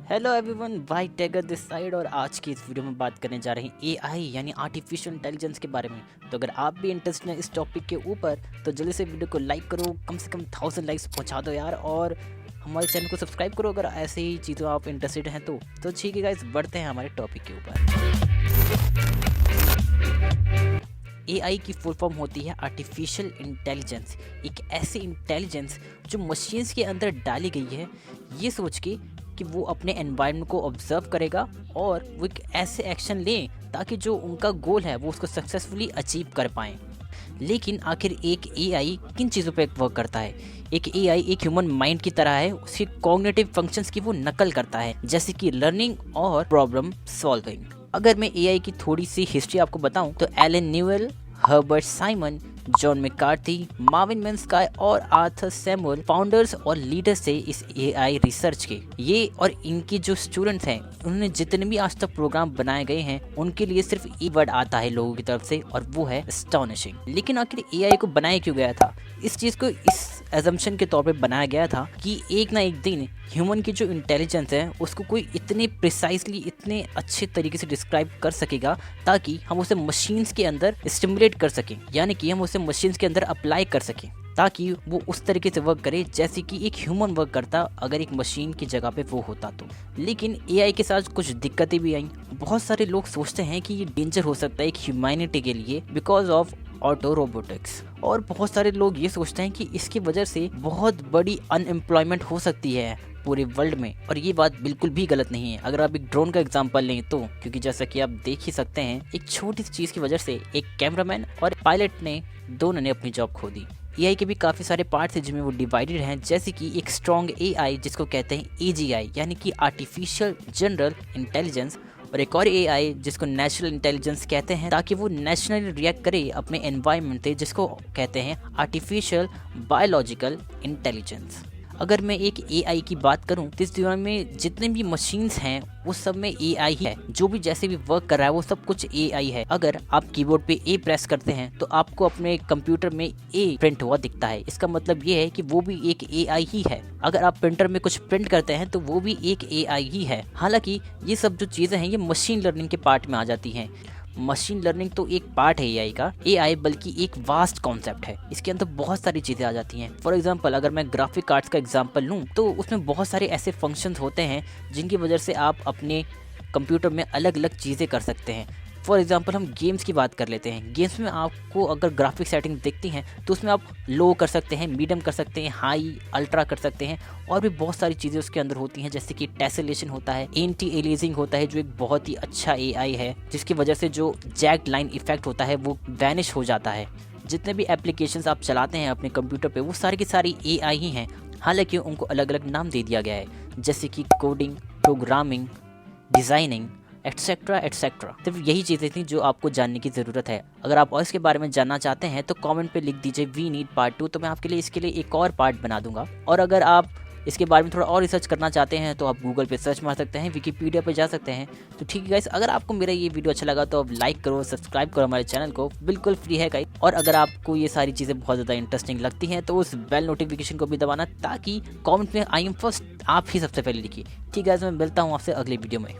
Hello everyone, भाई tagger this side. और आज की इस वीडियो में बात करने जा रहे हैं एआई यानी आर्टिफिशियल इंटेलिजेंस के बारे में। तो अगर आप भी इंटरेस्टेड हैं इस टॉपिक के ऊपर तो जल्दी से वीडियो को लाइक करो, कम से कम 1000 लाइक्स पहुंचा दो यार। और हमारे चैनल को सब्सक्राइब करो अगर ऐसे ही चीज़ों आप इंटरेस्टेड हैं तो ठीक है गाइस, बढ़ते हैं हमारे टॉपिक के ऊपर। एआई की फुल फॉर्म होती है आर्टिफिशियल इंटेलिजेंस। एक ऐसी इंटेलिजेंस जो मशीन्स के अंदर डाली गई है ये सोच के कि वो अपने एनवायरनमेंट को ऑब्जर्व करेगा और वो एक ऐसे एक्शन लें ताकि जो उनका गोल है वो उसको सक्सेसफुली अचीव कर पाएँ। लेकिन आखिर एक एआई किन चीज़ों पे वर्क करता है? एक एआई एक ह्यूमन माइंड की तरह है, उसके कॉग्निटिव फंक्शंस की वो नकल करता है, जैसे कि लर्निंग और प्रॉब्लम सॉल्विंग। अगर मैं एआई की थोड़ी सी हिस्ट्री आपको बताऊं तो Allen Newell, Herbert Simon, John McCarthy, Marvin Minsky और आर्थर सैमुअल फाउंडर्स और लीडर्स थे इस एआई रिसर्च के। ये और इनके जो स्टूडेंट्स हैं उन्होंने जितने भी आज तक प्रोग्राम बनाए गए हैं उनके लिए सिर्फ एक वर्ड आता है लोगों की तरफ से और वो है एस्टोनिशिंग। लेकिन आखिर एआई को बनाया क्यों गया था? इस चीज़ को इस एजम्पशन के तौर पे बनाया गया था कि एक ना एक दिन ह्यूमन की जो इंटेलिजेंस है उसको कोई इतने प्रिसाइसली इतने अच्छे तरीके से डिस्क्राइब कर सकेगा ताकि हम उसे मशीन्स के अंदर स्टिमुलेट कर सकें, यानी कि हम उसे मशीन्स के अंदर अप्लाई कर सकें ताकि वो उस तरीके से वर्क करे जैसे कि एक ह्यूमन वर्क करता अगर एक मशीन की जगह पे वो होता तो। लेकिन एआई के साथ कुछ दिक्कतें भी आई। बहुत सारे लोग सोचते हैं कि ये डेंजर हो सकता है एक ह्यूमैनिटी के लिए बिकॉज ऑफ ऑटो रोबोटिक्स, और बहुत सारे लोग ये सोचते हैं कि इसकी वजह से बहुत बड़ी अनएम्प्लॉयमेंट हो सकती है पूरे वर्ल्ड में। और ये बात बिल्कुल भी गलत नहीं है अगर आप एक ड्रोन का एग्जांपल लें तो, क्योंकि जैसा कि आप देख ही सकते हैं एक छोटी सी चीज़ की वजह से एक कैमरामैन और पायलट ने दोनों ने अपनी जॉब खो दी। एआई के भी काफ़ी सारे पार्ट्स हैं जिनमें वो डिवाइडेड हैं, जैसे कि एक स्ट्रॉन्ग एआई जिसको कहते हैं एजीआई यानी कि आर्टिफिशियल जनरल इंटेलिजेंस, और एक और एआई जिसको नेचुरल इंटेलिजेंस कहते हैं ताकि वो नेचुरली रिएक्ट करे अपने एनवायरनमेंट से, जिसको कहते हैं आर्टिफिशियल बायोलॉजिकल इंटेलिजेंस। अगर मैं एक एआई की बात करूं तो इस दुनिया में जितने भी मशीन्स हैं वो सब में एआई है। जो भी जैसे भी वर्क कर रहा है वो सब कुछ एआई है। अगर आप कीबोर्ड पे ए प्रेस करते हैं तो आपको अपने कंप्यूटर में ए प्रिंट हुआ दिखता है, इसका मतलब ये है कि वो भी एक एआई ही है। अगर आप प्रिंटर में कुछ प्रिंट करते हैं तो वो भी एक एआई ही है। हालांकि ये सब जो चीज़ें हैं ये मशीन लर्निंग के पार्ट में आ जाती हैं। मशीन लर्निंग तो एक पार्ट है एआई का, एआई बल्कि एक वास्ट कॉन्सेप्ट है। इसके अंदर बहुत सारी चीज़ें आ जाती हैं। फॉर एग्जांपल अगर मैं ग्राफिक कार्ड्स का एग्जांपल लूँ तो उसमें बहुत सारे ऐसे फंक्शंस होते हैं जिनकी वजह से आप अपने कंप्यूटर में अलग अलग चीज़ें कर सकते हैं। फॉर एग्जांपल हम गेम्स की बात कर लेते हैं। गेम्स में आपको अगर ग्राफिक सेटिंग दिखती हैं तो उसमें आप लो कर सकते हैं, मीडियम कर सकते हैं, हाई अल्ट्रा कर सकते हैं, और भी बहुत सारी चीज़ें उसके अंदर होती हैं, जैसे कि टेसेलेशन होता है, एंटी एलियासिंग होता है जो एक बहुत ही अच्छा एआई है जिसकी वजह से जो जैक्ड लाइन इफेक्ट होता है वो वैनिश हो जाता है। जितने भी एप्लीकेशंस आप चलाते हैं अपने कंप्यूटर पे वो सारी की सारी एआई ही हैं, हालांकि उनको अलग अलग नाम दे दिया गया है, जैसे कि coding, programming, designing etcetera etcetera. सिर्फ यही चीज़ें थी जो आपको जानने की ज़रूरत है। अगर आप और इसके बारे में जानना चाहते हैं तो कमेंट पे लिख दीजिए वी नीड पार्ट 2, तो मैं आपके लिए इसके लिए एक और पार्ट बना दूंगा। और अगर आप इसके बारे में थोड़ा और रिसर्च करना चाहते हैं तो आप गूगल पे सर्च मार सकते हैं, विकीपीडिया पे जा सकते हैं। तो ठीक है गाइस, अगर आपको मेरा ये वीडियो अच्छा लगा तो आप लाइक करो, सब्सक्राइब करो हमारे चैनल को, बिल्कुल फ्री है गाइस। और अगर आपको ये सारी चीज़ें बहुत ज़्यादा इंटरेस्टिंग लगती हैं तो उस बेल नोटिफिकेशन को भी दबाना ताकि कॉमेंट में आई एम फर्स्ट आप ही सबसे पहले लिखिए। ठीक है गाइस, मैं मिलता हूँ आपसे अगले वीडियो में।